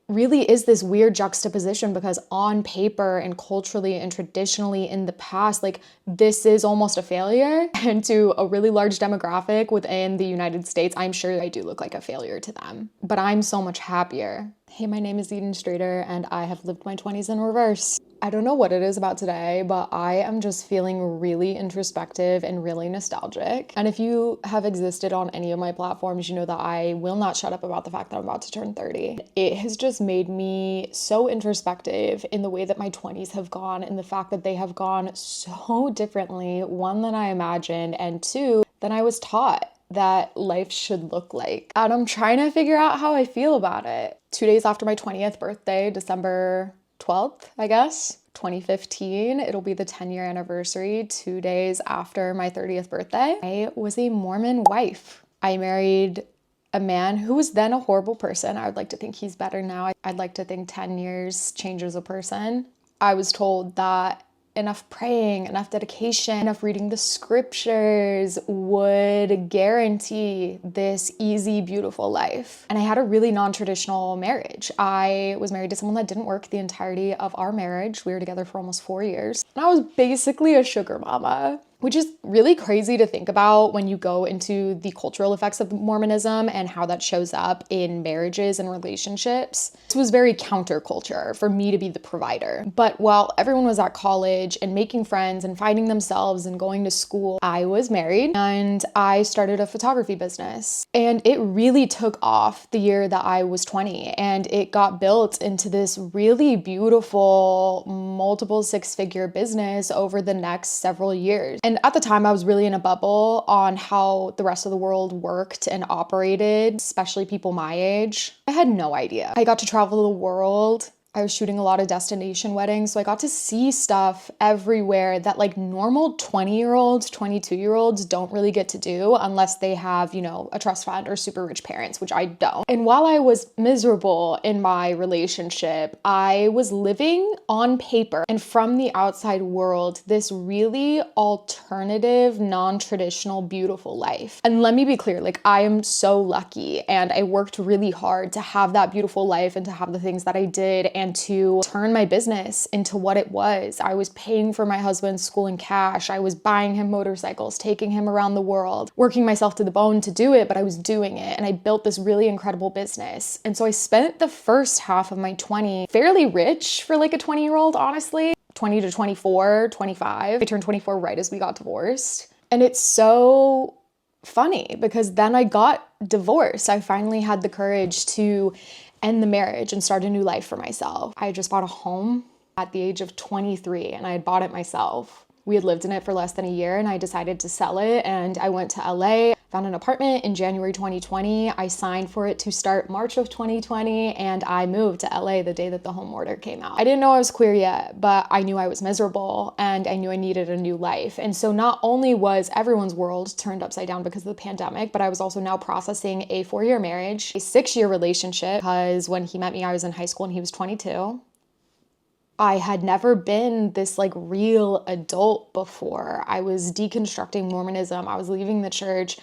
really is this weird juxtaposition, because on paper and culturally and traditionally in the past, like, this is almost a failure. And to a really large demographic within the United States, I'm sure I do look like a failure to them. But I'm so much happier. Hey, my name is Eden Strader, and I have lived my 20s in reverse. I don't know what it is about today, but I am just feeling really introspective and really nostalgic. And if you have existed on any of my platforms, you know that I will not shut up about the fact that I'm about to turn 30. It has just made me so introspective in the way that my 20s have gone, and the fact that they have gone so differently, one, than I imagined, and two, than I was taught that life should look like. And I'm trying to figure out how I feel about it. 2 days after my 20th birthday, December 12th, I guess, 2015, it'll be the 10-year anniversary, 2 days after my 30th birthday. I was a Mormon wife. I married a man who was then a horrible person. I would like to think he's better now. I'd like to think 10 years changes a person. I was told that enough praying, enough dedication, enough reading the scriptures would guarantee this easy, beautiful life. And I had a really non-traditional marriage. I was married to someone that didn't work the entirety of our marriage. We were together for almost 4 years. And I was basically a sugar mama, which is really crazy to think about when you go into the cultural effects of Mormonism and how that shows up in marriages and relationships. This was very counterculture for me to be the provider. But while everyone was at college and making friends and finding themselves and going to school, I was married and I started a photography business. And it really took off the year that I was 20, and it got built into this really beautiful multiple six-figure business over the next several years. And at the time, I was really in a bubble on how the rest of the world worked and operated, especially people my age. I had no idea. I got to travel the world. I was shooting a lot of destination weddings, so I got to see stuff everywhere that like normal 20-year-olds, 22-year-olds don't really get to do unless they have, you know, a trust fund or super rich parents, which I don't. And while I was miserable in my relationship, I was living on paper and from the outside world this really alternative, non-traditional, beautiful life. And let me be clear, like, I am so lucky and I worked really hard to have that beautiful life and to have the things that I did and to turn my business into what it was. I was paying for my husband's school in cash. I was buying him motorcycles, taking him around the world, working myself to the bone to do it, but I was doing it. And I built this really incredible business. And so I spent the first half of my 20s fairly rich for like a 20-year-old, honestly. 20 to 24, 25. I turned 24 right as we got divorced. And it's so funny because then I got divorced. I finally had the courage to end the marriage and start a new life for myself. I had just bought a home at the age of 23 and I had bought it myself. We had lived in it for less than a year and I decided to sell it, and I went to LA, found an apartment in January 2020. I signed for it to start March of 2020 and I moved to LA the day that the home order came out. I didn't know I was queer yet, but I knew I was miserable and I knew I needed a new life. And so not only was everyone's world turned upside down because of the pandemic, but I was also now processing a 4-year marriage, a 6-year relationship, because when he met me, I was in high school and he was 22. I had never been this like real adult before. I was deconstructing Mormonism. I was leaving the church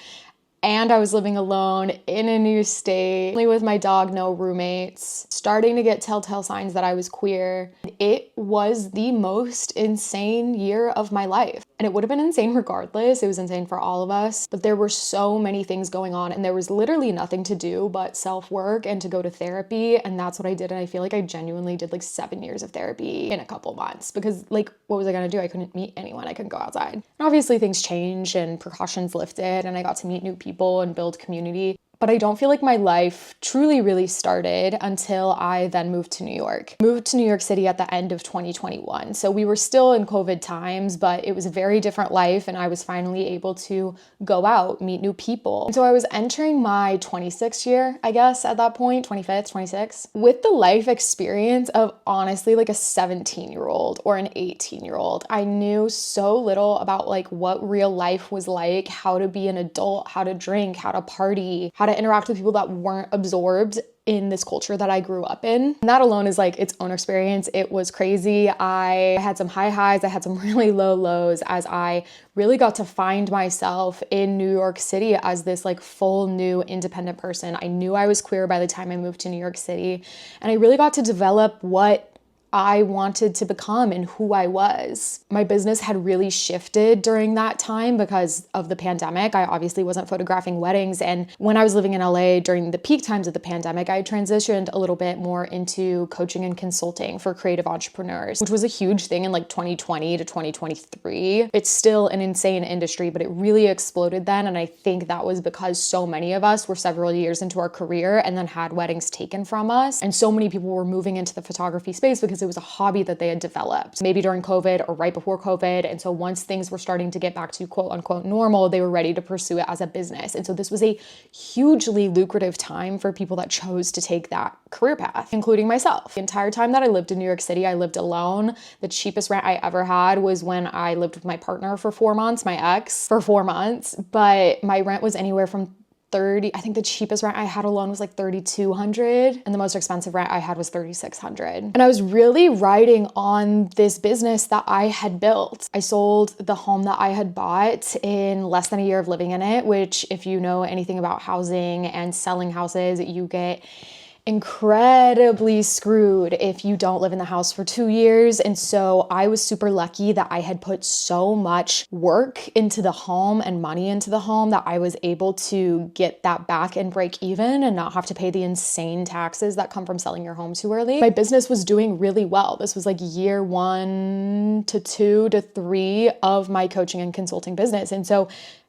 and I was living alone in a new state, only with my dog, no roommates, starting to get telltale signs that I was queer. It was the most insane year of my life. And it would have been insane regardless. It was insane for all of us. But there were so many things going on and there was literally nothing to do but self-work and to go to therapy. And that's what I did. And I feel like I genuinely did like 7 years of therapy in a couple months because like, what was I gonna do? I couldn't meet anyone. I couldn't go outside. And obviously things changed and precautions lifted and I got to meet new people and build community. But I don't feel like my life truly really started until I then moved to New York. Moved to New York City at the end of 2021. So we were still in COVID times, but it was a very different life and I was finally able to go out, meet new people. And so I was entering my 26th year, I guess, at that point, 25th, 26th, with the life experience of honestly like a 17-year-old or an 18-year-old. I knew so little about like what real life was like, how to be an adult, how to drink, how to party, how to interact with people that weren't absorbed in this culture that I grew up in. And that alone is like its own experience. It was crazy. I had some high highs, I had some really low lows as I really got to find myself in New York City as this like full new independent person. I knew I was queer by the time I moved to New York City, and I really got to develop what I wanted to become and who I was. My business had really shifted during that time because of the pandemic. I obviously wasn't photographing weddings. And when I was living in LA during the peak times of the pandemic, I transitioned a little bit more into coaching and consulting for creative entrepreneurs, which was a huge thing in like 2020 to 2023. It's still an insane industry, but it really exploded then. And I think that was because so many of us were several years into our career and then had weddings taken from us. And so many people were moving into the photography space because it was a hobby that they had developed, maybe during COVID or right before COVID. And so once things were starting to get back to quote unquote normal, they were ready to pursue it as a business. And so this was a hugely lucrative time for people that chose to take that career path, including myself. The entire time that I lived in New York City, I lived alone. The cheapest rent I ever had was when I lived with my partner for 4 months, my ex, for 4 months. But my rent was anywhere from I think the cheapest rent I had alone was like $3,200, and the most expensive rent I had was $3,600. And I was really riding on this business that I had built. I sold the home that I had bought in less than a year of living in it, which if you know anything about housing and selling houses, you get incredibly screwed if you don't live in the house for 2 years. And so I was super lucky that I had put so much work into the home and money into the home that I was able to get that back and break even and not have to pay the insane taxes that come from selling your home too early. My business was doing really well. This was like year 1 to 2 to 3 of my coaching and consulting business. And so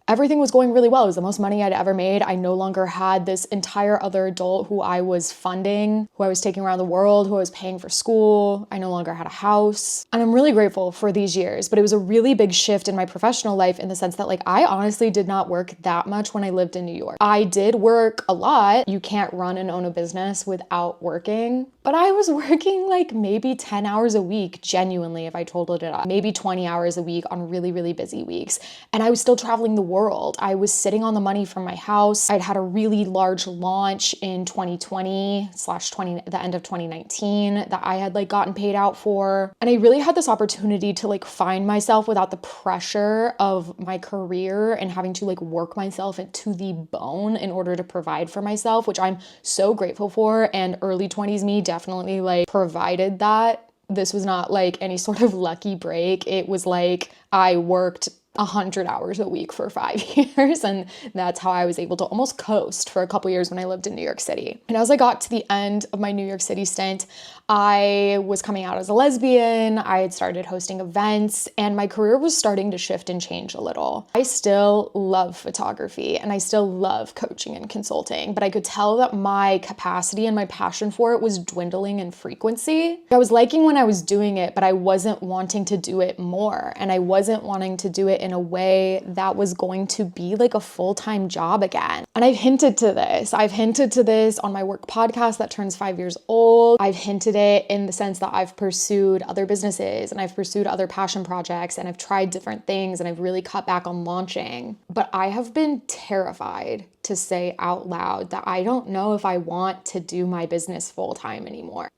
everything was going really well. It was the most money I'd ever made. I no longer had this entire other adult who I was funding, who I was taking around the world, who I was paying for school. I no longer had a house. And I'm really grateful for these years, but it was a really big shift in my professional life in the sense that like I honestly did not work that much when I lived in New York. I did work a lot. You can't run and own a business without working, but I was working like maybe 10 hours a week, genuinely, if I totaled it up, maybe 20 hours a week on really, really busy weeks. And I was still traveling the world. I was sitting on the money from my house. I'd had a really large launch in 2020/20, the end of 2019 that I had like gotten paid out for. And I really had this opportunity to like find myself without the pressure of my career and having to like work myself into the bone in order to provide for myself, which I'm so grateful for. And early 20s me definitely like provided that. This was not like any sort of lucky break. It was like I worked 100 hours a week for 5 years. And that's how I was able to almost coast for a couple years when I lived in New York City. And as I got to the end of my New York City stint, I was coming out as a lesbian. I had started hosting events and my career was starting to shift and change a little. I still love photography and I still love coaching and consulting, but I could tell that my capacity and my passion for it was dwindling in frequency. I was liking when I was doing it, but I wasn't wanting to do it more. And I wasn't wanting to do it in a way that was going to be like a full-time job again. And I've hinted to this. I've hinted to this on my work podcast that turns 5 years old. I've hinted it in the sense that I've pursued other businesses and I've pursued other passion projects and I've tried different things and I've really cut back on launching. But I have been terrified to say out loud that I don't know if I want to do my business full-time anymore.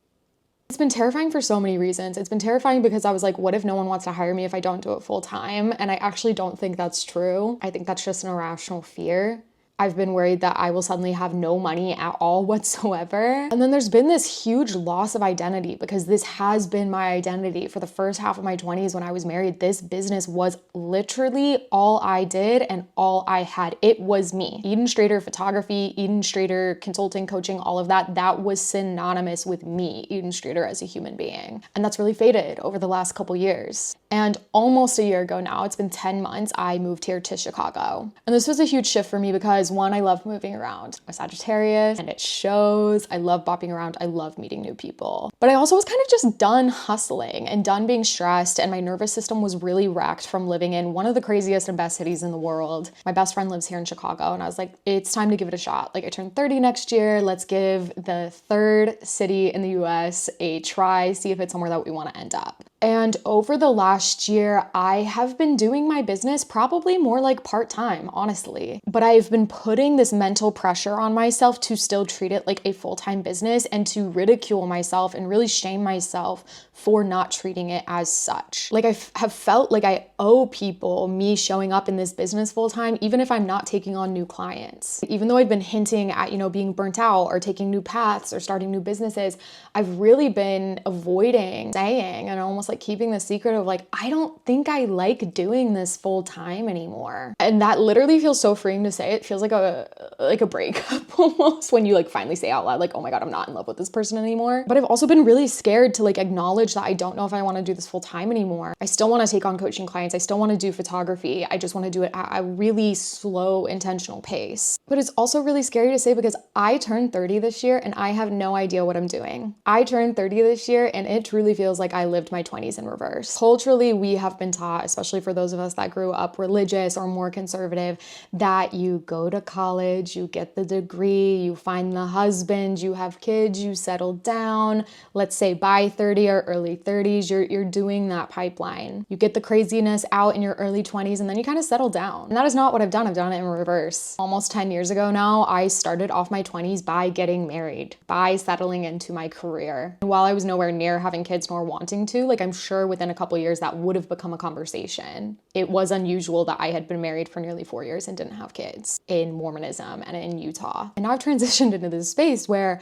It's been terrifying for so many reasons. It's been terrifying because I was like, what if no one wants to hire me if I don't do it full time? And I actually don't think that's true. I think that's just an irrational fear. I've been worried that I will suddenly have no money at all whatsoever. And then there's been this huge loss of identity because this has been my identity for the first half of my 20s when I was married. This business was literally all I did and all I had. It was me. Eden Strader photography, Eden Strader consulting, coaching, all of that, that was synonymous with me, Eden Strader as a human being. And that's really faded over the last couple years. And almost a year ago now, it's been 10 months, I moved here to Chicago. And this was a huge shift for me because one, I love moving around. I'm a Sagittarius and it shows. I love bopping around. I love meeting new people. But I also was kind of just done hustling and done being stressed, and my nervous system was really wrecked from living in one of the craziest and best cities in the world. My best friend lives here in Chicago and I was like, it's time to give it a shot. Like I turned 30 next year. Let's give the third city in the US a try, see if it's somewhere that we want to end up. And over the last year, I have been doing my business probably more like part-time, honestly. But I've been putting this mental pressure on myself to still treat it like a full-time business and to ridicule myself and really shame myself for not treating it as such. Like I have felt like I owe people me showing up in this business full-time, even if I'm not taking on new clients. Even though I've been hinting at, being burnt out or taking new paths or starting new businesses, I've really been avoiding saying and almost like keeping the secret of like, I don't think I like doing this full time anymore. And that literally feels so freeing to say. It feels like a breakup almost when you like finally say out loud, like, oh my God, I'm not in love with this person anymore. But I've also been really scared to like acknowledge that I don't know if I want to do this full time anymore. I still want to take on coaching clients. I still want to do photography. I just want to do it at a really slow, intentional pace. But it's also really scary to say because I turned 30 this year and I have no idea what I'm doing. I turned 30 this year and it truly feels like I lived my 20s in reverse. Culturally, we have been taught, especially for those of us that grew up religious or more conservative, that you go to college, you get the degree, you find the husband, you have kids, you settle down. Let's say by 30 or early 30s, you're doing that pipeline. You get the craziness out in your early 20s and then you kind of settle down. And that is not what I've done. I've done it in reverse. Almost 10 years ago now, I started off my 20s by getting married, by settling into my career. And while I was nowhere near having kids nor wanting to, like I'm sure within a couple years that would have become a conversation. It was unusual that I had been married for nearly 4 years and didn't have kids in Mormonism and in Utah. And now I've transitioned into this space where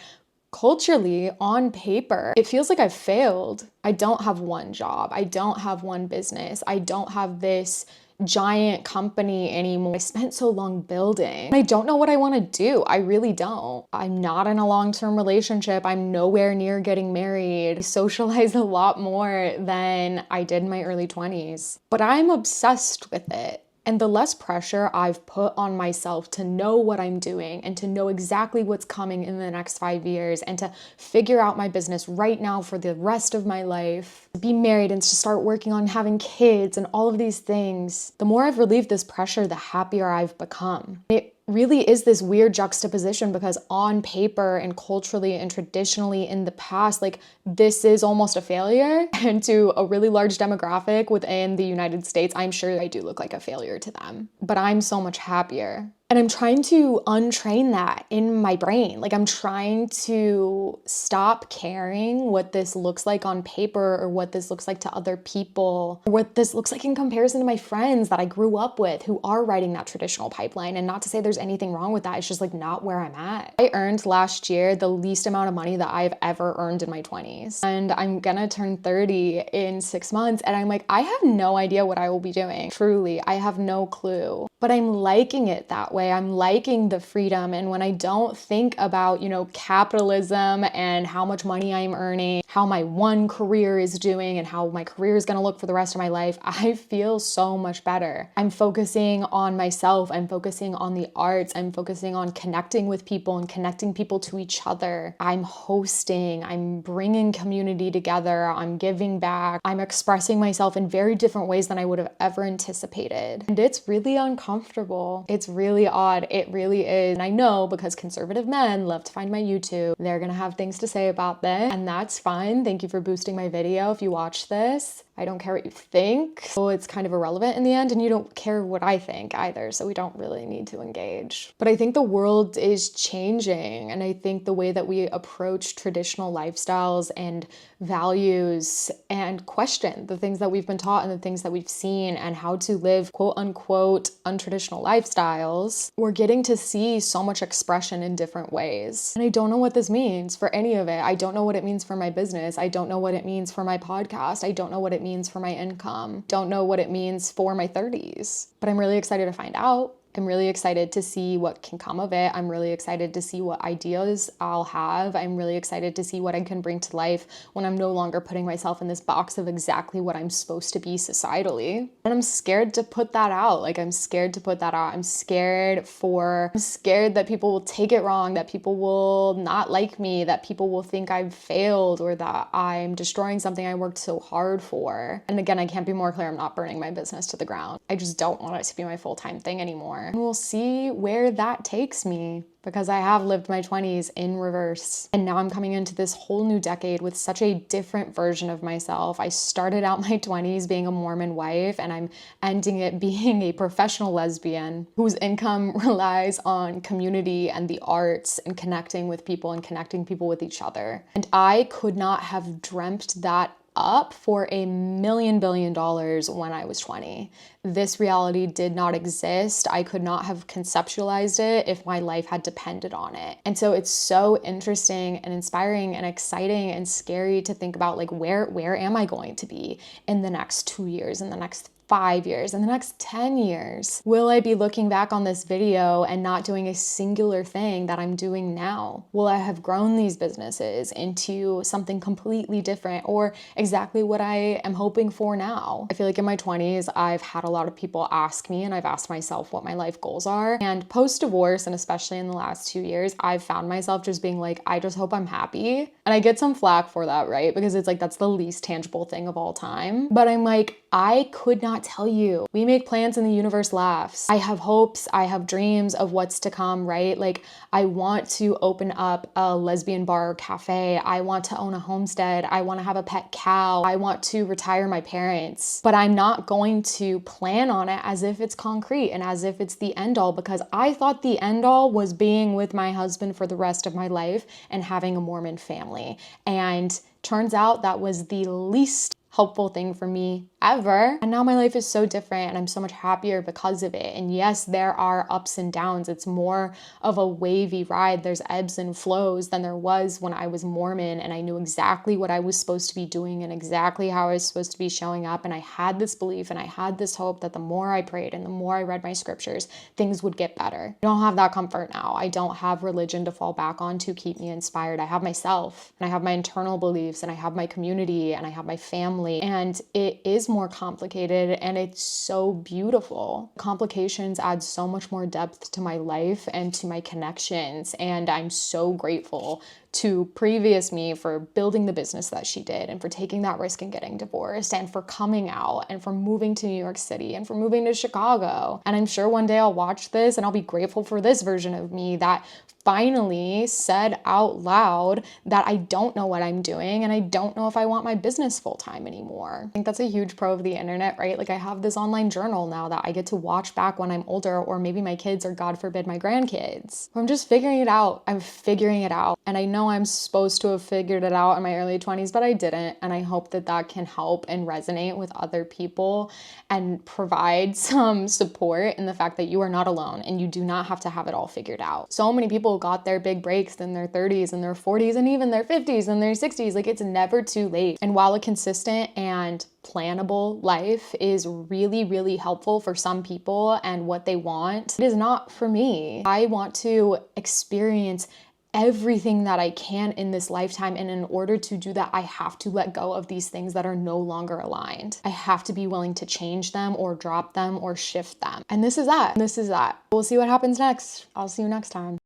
culturally, on paper, it feels like I've failed. I don't have one job. I don't have one business. I don't have this giant company anymore. I spent so long building. I don't know what I want to do. I really don't. I'm not in a long-term relationship. I'm nowhere near getting married. I socialize a lot more than I did in my early 20s, but I'm obsessed with it. And the less pressure I've put on myself to know what I'm doing and to know exactly what's coming in the next 5 years and to figure out my business right now for the rest of my life, to be married and to start working on having kids and all of these things, the more I've relieved this pressure, the happier I've become. It really is this weird juxtaposition because on paper and culturally and traditionally in the past, like this is almost a failure. And to a really large demographic within the United States, I'm sure I do look like a failure to them, but I'm so much happier. And I'm trying to untrain that in my brain. Like I'm trying to stop caring what this looks like on paper or what this looks like to other people, or what this looks like in comparison to my friends that I grew up with who are riding that traditional pipeline. And not to say there's anything wrong with that. It's just like not where I'm at. I earned last year the least amount of money that I've ever earned in my 20s. And I'm gonna turn 30 in 6 months. And I'm like, I have no idea what I will be doing. Truly, I have no clue. But I'm liking it that way. I'm liking the freedom. And when I don't think about, capitalism and how much money I'm earning, how my one career is doing and how my career is going to look for the rest of my life, I feel so much better. I'm focusing on myself. I'm focusing on the arts. I'm focusing on connecting with people and connecting people to each other. I'm hosting. I'm bringing community together. I'm giving back. I'm expressing myself in very different ways than I would have ever anticipated. And it's really uncomfortable. It's really odd. It really is. And I know because conservative men love to find my YouTube. They're gonna have things to say about this, and that's fine. Thank you for boosting my video if you watch this. I don't care what you think. So it's kind of irrelevant in the end, and you don't care what I think either, so we don't really need to engage. But I think the world is changing, and I think the way that we approach traditional lifestyles and values and question the things that we've been taught and the things that we've seen and how to live quote unquote untraditional lifestyles, we're getting to see so much expression in different ways. And I don't know what this means for any of it. I don't know what it means for my business. I don't know what it means for my podcast. I don't know what it means for my income. Don't know what it means for my 30s, but I'm really excited to find out. I'm really excited to see what can come of it. I'm really excited to see what ideas I'll have. I'm really excited to see what I can bring to life when I'm no longer putting myself in this box of exactly what I'm supposed to be societally. And I'm scared to put that out. I'm scared to put that out. I'm scared that people will take it wrong, that people will not like me, that people will think I've failed or that I'm destroying something I worked so hard for. And again, I can't be more clear. I'm not burning my business to the ground. I just don't want it to be my full-time thing anymore. And we'll see where that takes me, because I have lived my 20s in reverse. And now I'm coming into this whole new decade with such a different version of myself. I started out my 20s being a Mormon wife, and I'm ending it being a professional lesbian whose income relies on community and the arts and connecting with people and connecting people with each other. And I could not have dreamt that up for $1 billion when I was 20. This reality did not exist. I could not have conceptualized it if my life had depended on it. And so it's so interesting and inspiring and exciting and scary to think about, like, where am I going to be in the next 2 years, in the next 5 years, in the next 10 years? Will I be looking back on this video and not doing a singular thing that I'm doing now? Will I have grown these businesses into something completely different, or exactly what I am hoping for now? I feel like in my 20s, I've had a lot of people ask me, and I've asked myself what my life goals are. And post-divorce, and especially in the last 2 years, I've found myself just being like, I just hope I'm happy. And I get some flack for that, right? Because it's like, that's the least tangible thing of all time. But I'm like, I could not tell you. We make plans and the universe laughs. I have hopes, I have dreams of what's to come, right? Like, I want to open up a lesbian bar or cafe. I want to own a homestead. I want to have a pet cow. I want to retire my parents. But I'm not going to plan on it as if it's concrete and as if it's the end all, because I thought the end all was being with my husband for the rest of my life and having a Mormon family. And turns out that was the least helpful thing for me ever. And now my life is so different and I'm so much happier because of it. And yes, there are ups and downs. It's more of a wavy ride. There's ebbs and flows than there was when I was Mormon, and I knew exactly what I was supposed to be doing and exactly how I was supposed to be showing up. And I had this belief and I had this hope that the more I prayed and the more I read my scriptures, things would get better. I don't have that comfort now. I don't have religion to fall back on to keep me inspired. I have myself, and I have my internal beliefs, and I have my community, and I have my family. And it is more complicated, and it's so beautiful. Complications add so much more depth to my life and to my connections. And I'm so grateful to previous me for building the business that she did, and for taking that risk and getting divorced, and for coming out, and for moving to New York City, and for moving to Chicago. And I'm sure one day I'll watch this and I'll be grateful for this version of me that finally said out loud that I don't know what I'm doing and I don't know if I want my business full time anymore. I think that's a huge pro of the internet, right? Like, I have this online journal now that I get to watch back when I'm older, or maybe my kids, or God forbid, my grandkids. I'm just figuring it out. I'm figuring it out. And I know I'm supposed to have figured it out in my early 20s, but I didn't. And I hope that that can help and resonate with other people and provide some support in the fact that you are not alone and you do not have to have it all figured out. So many people got their big breaks in their 30s and their 40s and even their 50s and their 60s. Like, it's never too late. And while a consistent and plannable life is really, really helpful for some people and what they want, it is not for me. I want to experience everything that I can in this lifetime. And in order to do that, I have to let go of these things that are no longer aligned. I have to be willing to change them or drop them or shift them. And this is that. This is that. We'll see what happens next. I'll see you next time.